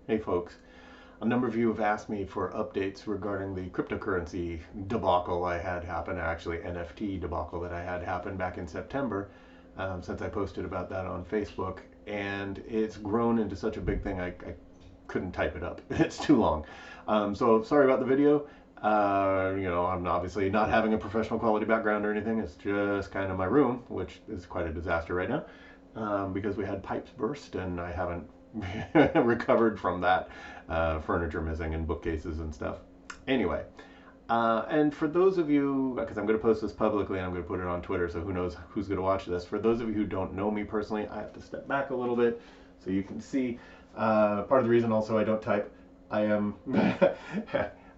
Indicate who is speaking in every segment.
Speaker 1: Hey folks, a number of you have asked me for updates regarding the cryptocurrency debacle I had happen, actually NFT debacle that I had happen back in September, since I posted about that on Facebook, and it's grown into such a big thing I couldn't type it up. It's too long. So sorry about the video. I'm obviously not having a professional quality background or anything. It's just kind of my room, which is quite a disaster right now, because we had pipes burst and I haven't recovered from that, furniture missing and bookcases and stuff. Anyway, and for those of you, because I'm going to post this publicly and I'm going to put it on Twitter, so who knows who's going to watch this. For those of you who don't know me personally, I have to step back a little bit so you can see. Part of the reason also I don't type, I am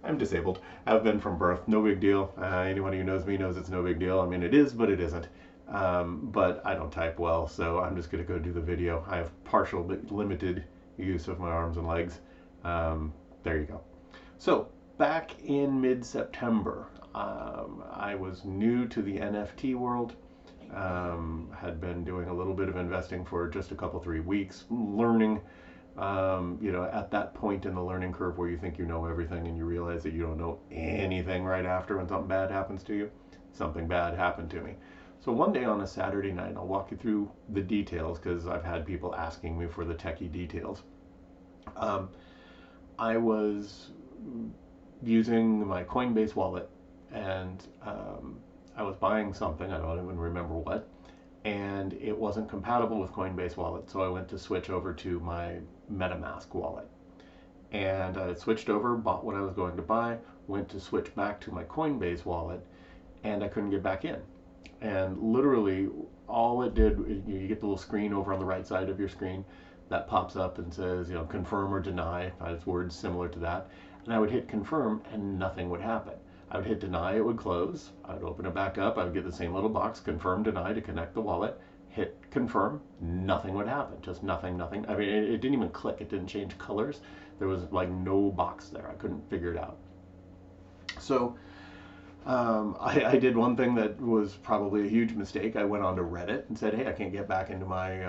Speaker 1: I'm disabled. I've been from birth. No big deal. Anyone who knows me knows it's no big deal. I mean, it is, but it isn't. But I don't type well, so I'm just going to go do the video. I have partial but limited use of my arms and legs. There you go. So back in mid-September, I was new to the NFT world. Had been doing a little bit of investing for just a couple, 3 weeks, learning. At that point in the learning curve where you think you know everything and you realize that you don't know anything right after when something bad happens to you, something bad happened to me. So one day on a Saturday night, I'll walk you through the details because I've had people asking me for the techie details. Um, I was using my Coinbase wallet and I was buying something, I don't even remember what, and it wasn't compatible with Coinbase wallet. So I went to switch over to my MetaMask wallet. And I switched over, bought what I was going to buy, went to switch back to my Coinbase wallet, and I couldn't get back in. And literally, all it did, you get the little screen over on the right side of your screen that pops up and says, confirm or deny, has words similar to that. And I would hit confirm, and nothing would happen. I would hit deny, it would close. I would open it back up. I would get the same little box, confirm, deny, to connect the wallet. Hit confirm, nothing would happen. Just nothing, nothing. I mean, it didn't even click. It didn't change colors. There was like no box there. I couldn't figure it out. So I did one thing that was probably a huge mistake. I went on to Reddit and said, "Hey, I can't get back into my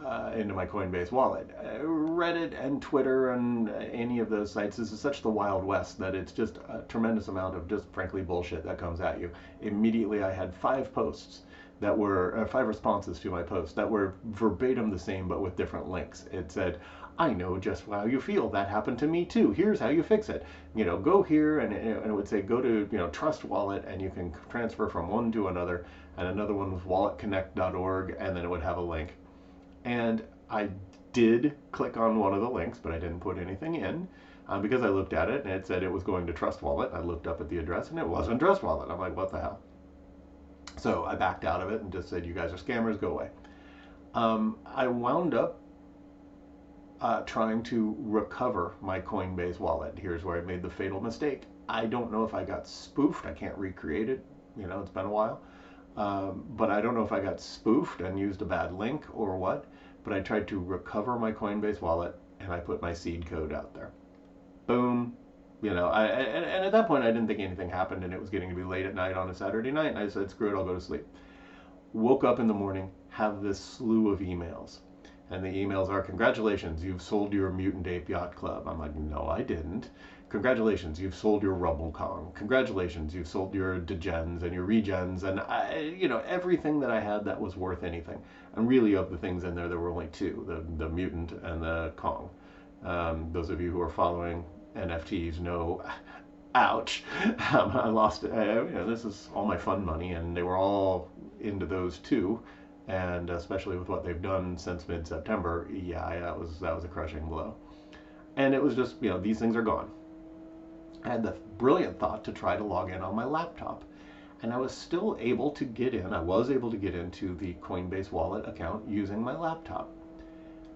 Speaker 1: Coinbase wallet." Reddit and Twitter and any of those sites, this is such the Wild West that it's just a tremendous amount of just frankly bullshit that comes at you. Immediately, I had 5 posts that were 5 responses to my post that were verbatim the same but with different links. It said, "I know just how you feel. That happened to me too. Here's how you fix it. Go here," and it would say, "Go to Trust Wallet, and you can transfer from one to another." And another one was walletconnect.org, and then it would have a link. And I did click on one of the links, but I didn't put anything in because I looked at it and it said it was going to Trust Wallet. I looked up at the address and it wasn't Trust Wallet. I'm like, what the hell? So I backed out of it and just said, "You guys are scammers, go away." I wound up trying to recover my Coinbase wallet. Here's where I made the fatal mistake. I don't know if I got spoofed. I can't recreate it. It's been a while. But I don't know if I got spoofed and used a bad link or what. But I tried to recover my Coinbase wallet and I put my seed code out there. Boom. And at that point I didn't think anything happened and it was getting to be late at night on a Saturday night. And I said, screw it, I'll go to sleep. Woke up in the morning, have this slew of emails. And the emails are, "Congratulations, you've sold your Mutant Ape Yacht Club." I'm like, no, I didn't. "Congratulations, you've sold your Rumblecong. Congratulations, you've sold your Degens and your Regens," and everything that I had that was worth anything. And really, of the things in there were only two: the Mutant and the Kong. Those of you who are following NFTs know, ouch, I lost it. This is all my fun money, and they were all into those two. And especially with what they've done since mid-September, yeah, that was a crushing blow. And it was just, these things are gone. I had the brilliant thought to try to log in on my laptop, and I was still able to get in. I was able to get into the Coinbase wallet account using my laptop,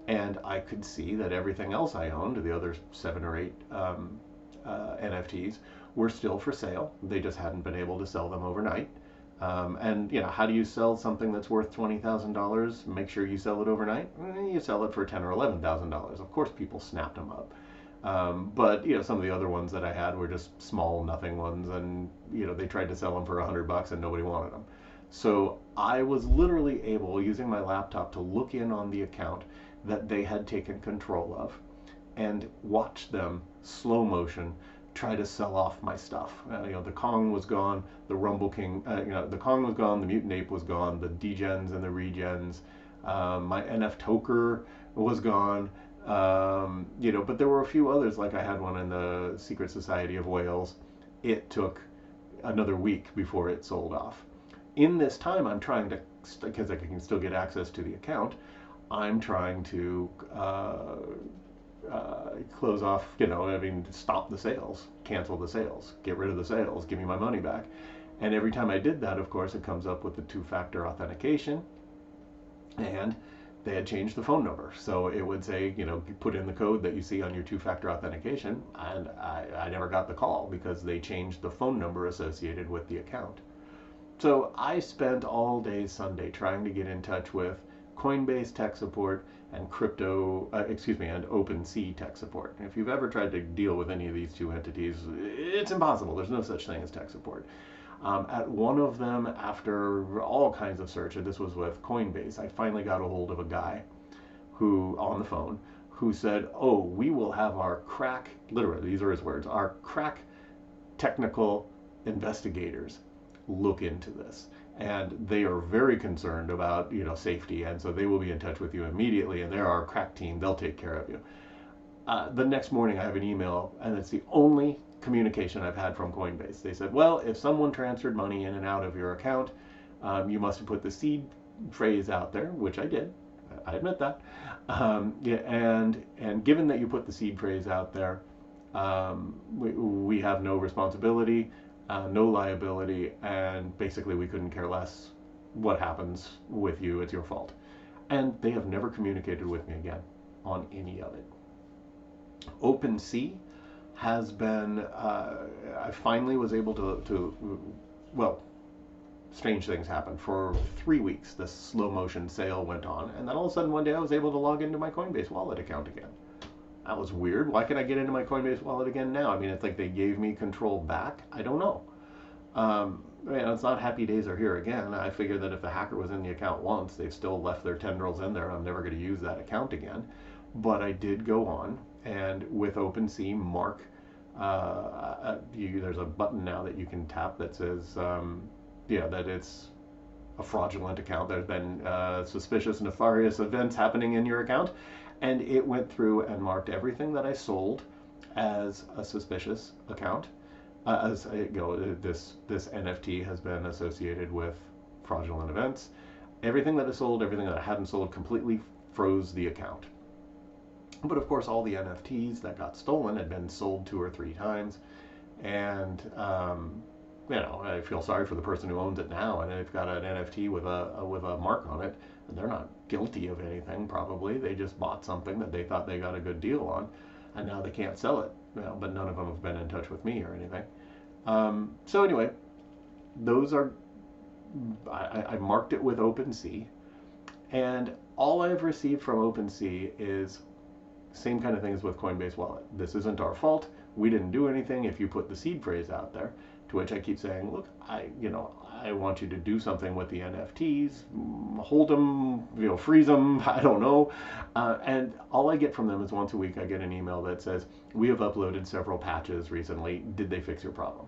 Speaker 1: and I could see that everything else I owned, the other 7 or 8 NFTs, were still for sale. They just hadn't been able to sell them overnight. And how do you sell something that's worth $20,000? Make sure you sell it overnight. You sell it for $10,000 or $11,000. Of course, people snapped them up. But some of the other ones that I had were just small, nothing ones, and they tried to sell them for $100 and nobody wanted them. So I was literally able, using my laptop, to look in on the account that they had taken control of. and watched them slow motion try to sell off my stuff. The Kong was gone, the Rumble King, the Kong was gone, the Mutant Ape was gone, the degens and the regens, my NF Toker was gone. But there were a few others, like I had one in the Secret Society of Wales. It took another week before it sold off. In this time, I'm trying to, because I can still get access to the account, I'm trying to close off, stop the sales, cancel the sales, get rid of the sales, give me my money back. And every time I did that, of course, it comes up with the two-factor authentication, and they had changed the phone number. So it would say, put in the code that you see on your two-factor authentication, and I never got the call because they changed the phone number associated with the account. So I spent all day Sunday trying to get in touch with Coinbase tech support and and OpenSea tech support. If you've ever tried to deal with any of these two entities, it's impossible. There's no such thing as tech support. At one of them, after all kinds of search, and this was with Coinbase, I finally got a hold of a guy who, on the phone, who said, "Oh, we will have our crack," literally, these are his words, "our crack technical investigators look into this. And they are very concerned about, safety, and so they will be in touch with you immediately, and they're our crack team. They'll take care of you." The next morning, I have an email, and it's the only communication I've had from Coinbase. They said, "Well, if someone transferred money in and out of your account, you must have put the seed phrase out there," which I did. I admit that. And given that you put the seed phrase out there, we have no responsibility, no liability, and basically we couldn't care less what happens with you. It's your fault. And they have never communicated with me again on any of it. OpenSea has been, I finally was able well, strange things happened. For 3 weeks, this slow motion sale went on, and then all of a sudden one day I was able to log into my Coinbase wallet account again. That was weird. Why can I get into my Coinbase wallet again now? I mean, it's like they gave me control back. I don't know. It's not happy days are here again. I figured that if the hacker was in the account once, they've still left their tendrils in there. I'm never going to use that account again. But I did go on, and with OpenSea, mark, there's a button now that you can tap that says, that it's a fraudulent account. There's been suspicious, nefarious events happening in your account. And it went through and marked everything that I sold as a suspicious account. This NFT has been associated with fraudulent events. Everything that I sold, everything that I hadn't sold, completely froze the account. But of course, all the NFTs that got stolen had been sold 2 or 3 times, and I feel sorry for the person who owns it now, and they've got an NFT with a mark on it, and they're not guilty of anything. Probably they just bought something that they thought they got a good deal on, and now they can't sell it. But none of them have been in touch with me or anything. So anyway, those are, I marked it with OpenSea, and all I've received from OpenSea is same kind of things with Coinbase Wallet. This isn't our fault. We didn't do anything if you put the seed phrase out there. To which I keep saying, look, I want you to do something with the NFTs, hold them, freeze them, I don't know. And all I get from them is once a week I get an email that says, "We have uploaded several patches recently. Did they fix your problem?"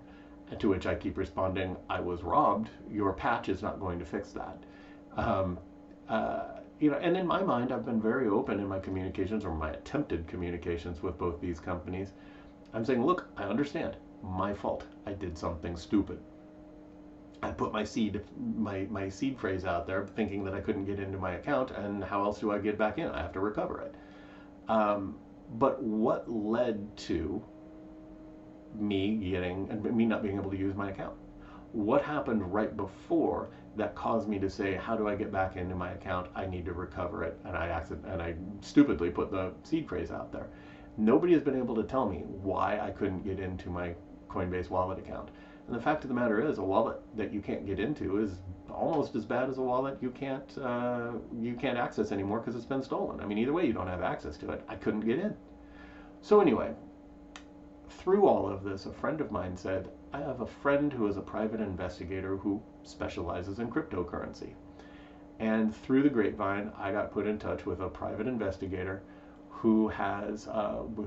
Speaker 1: And to which I keep responding, "I was robbed. Your patch is not going to fix that." And in my mind, I've been very open in my communications, or my attempted communications, with both these companies. I'm saying, look, I understand. My fault. I did something stupid. I put my seed phrase out there thinking that I couldn't get into my account, and how else do I get back in? I have to recover it. But what led to me not being able to use my account? What happened right before that caused me to say, how do I get back into my account? I need to recover it. And I stupidly put the seed phrase out there. Nobody has been able to tell me why I couldn't get into my Coinbase wallet account. And the fact of the matter is, a wallet that you can't get into is almost as bad as a wallet you can't access anymore because it's been stolen. I mean, either way, you don't have access to it. I couldn't get in. So anyway, through all of this, a friend of mine said, I have a friend who is a private investigator who specializes in cryptocurrency. And through the grapevine, I got put in touch with a private investigator who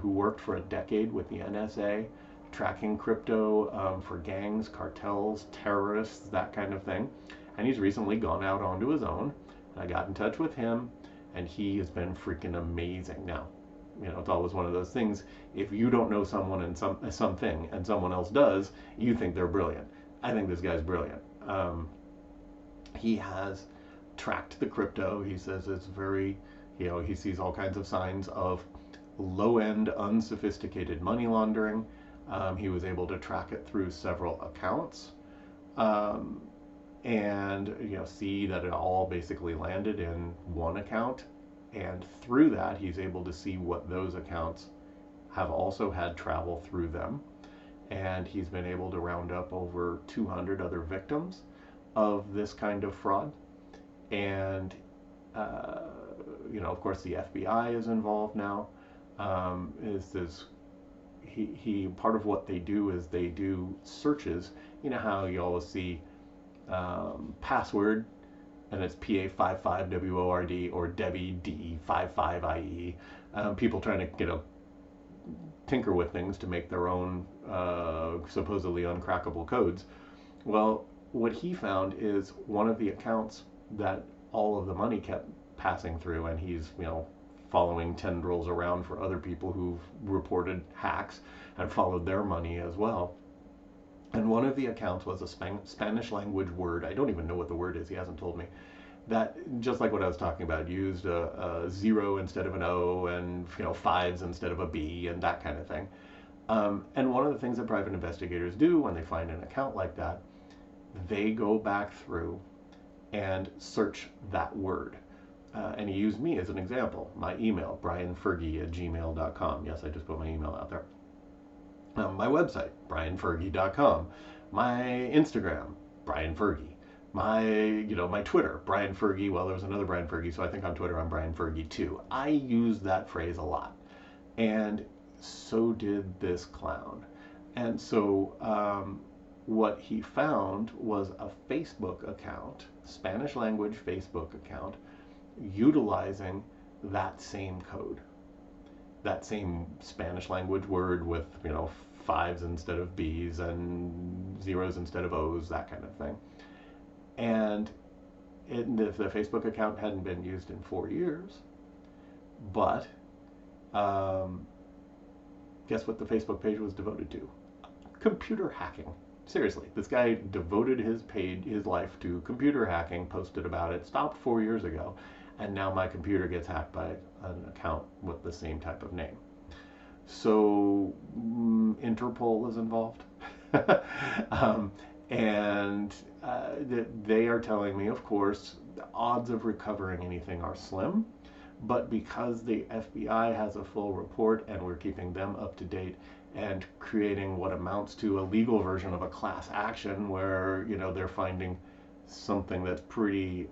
Speaker 1: worked for a decade with the NSA, tracking crypto for gangs, cartels, terrorists, that kind of thing. And he's recently gone out onto his own. I got in touch with him, and he has been freaking amazing. Now, it's always one of those things. If you don't know someone and something, and someone else does, you think they're brilliant. I think this guy's brilliant. He has tracked the crypto. He says it's very, he sees all kinds of signs of low-end, unsophisticated money laundering. He was able to track it through several accounts, and see that it all basically landed in one account. And through that, he's able to see what those accounts have also had travel through them. And he's been able to round up over 200 other victims of this kind of fraud. And, of course, the FBI is involved now. Part of what they do is they do searches. You know how you always see password, and it's PA55WORD or Debbie D55IE. People trying to tinker with things to make their own supposedly uncrackable codes. Well, what he found is one of the accounts that all of the money kept passing through, and he's following tendrils around for other people who've reported hacks and followed their money as well. And one of the accounts was a Spanish language word. I don't even know what the word is. He hasn't told me. That, just like what I was talking about, used a zero instead of an O, and fives instead of a B, and that kind of thing. And one of the things that private investigators do when they find an account like that, they go back through and search that word. And he used me as an example. My email, brianfergie@gmail.com. Yes, I just put my email out there. My website, brianfergie.com. My Instagram, Brian Fergie. My Twitter, Brian Fergie. Well, there was another Brian Fergie, so I think on Twitter I'm Brian Fergie too. I use that phrase a lot. And so did this clown. And so what he found was a Facebook account, Spanish language Facebook account, utilizing that same code, that same Spanish language word with fives instead of B's and zeros instead of O's, that kind of thing. And the Facebook account hadn't been used in 4 years, but guess what the Facebook page was devoted to? Computer hacking. Seriously, this guy devoted his life to computer hacking, posted about it, stopped 4 years ago, and now my computer gets hacked by an account with the same type of name. So Interpol is involved. And they are telling me, of course, the odds of recovering anything are slim, but because the FBI has a full report and we're keeping them up to date and creating what amounts to a legal version of a class action where they're finding something that's pretty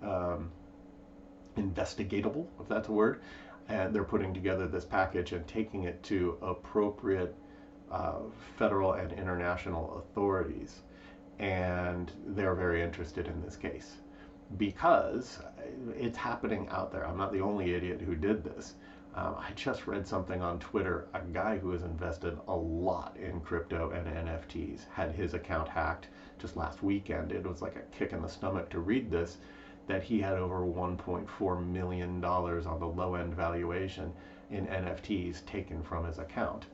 Speaker 1: investigatable, if that's a word, and they're putting together this package and taking it to appropriate federal and international authorities. And they're very interested in this case because it's happening out there. I'm not the only idiot who did this. I just read something on Twitter. A guy who has invested a lot in crypto and NFTs had his account hacked just last weekend. It was like a kick in the stomach to read this, that he had over $1.4 million on the low end valuation in NFTs taken from his account.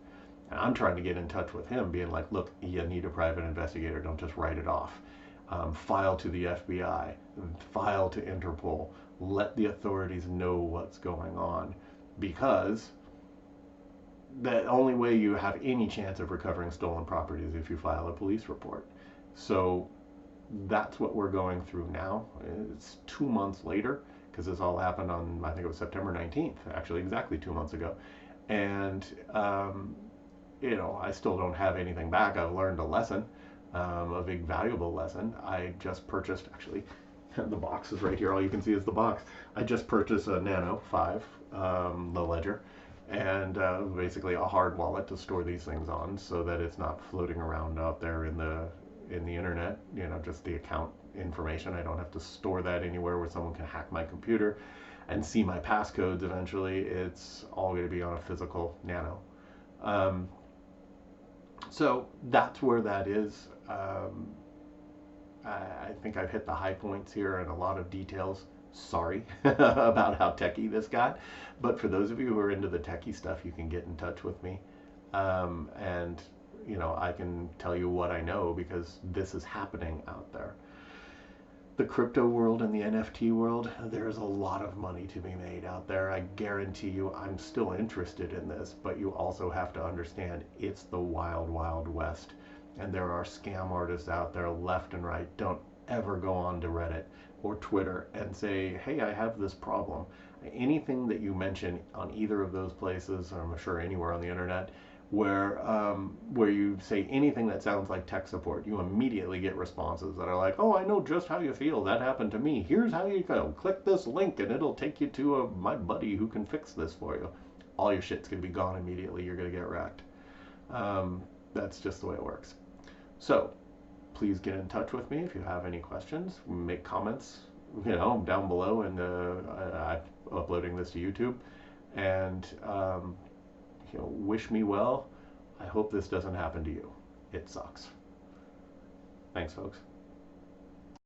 Speaker 1: And I'm trying to get in touch with him, being like, look, you need a private investigator. Don't just write it off. File to the FBI, file to Interpol, let the authorities know what's going on, because the only way you have any chance of recovering stolen property is if you file a police report. So that's what we're going through now. It's 2 months later, because this all happened on, I think it was September 19th, actually exactly 2 months ago. And, I still don't have anything back. I've learned a lesson, a big valuable lesson. I just purchased, actually, the box is right here. All you can see is the box. I just purchased a Nano 5 low ledger, and basically a hard wallet to store these things on so that it's not floating around out there in the internet, just the account information. I don't have to store that anywhere where someone can hack my computer. and see my passcodes eventually, it's all going to be on a physical nano. Um, so that's where that is. I think I've hit the high points here and a lot of details. Sorry about how techie this got, but for those of you who are into the techie stuff, you can get in touch with me, and I can tell you what I know because this is happening out there. The crypto world and the NFT world, there's a lot of money to be made out there. I guarantee you, I'm still interested in this, but you also have to understand it's the wild, wild west. And there are scam artists out there left and right. Don't ever go on to Reddit or Twitter and say, hey, I have this problem. Anything that you mention on either of those places, or I'm sure anywhere on the internet, where you say anything that sounds like tech support, you immediately get responses that are like, "Oh, I know just how you feel. That happened to me. Here's how you go. Click this link, and it'll take you to my buddy who can fix this for you." All your shit's gonna be gone immediately. You're gonna get wrecked. That's just the way it works. So, please get in touch with me if you have any questions. Make comments, down below, and I'm uploading this to YouTube, and wish me well. I hope this doesn't happen to you. It sucks. Thanks, folks.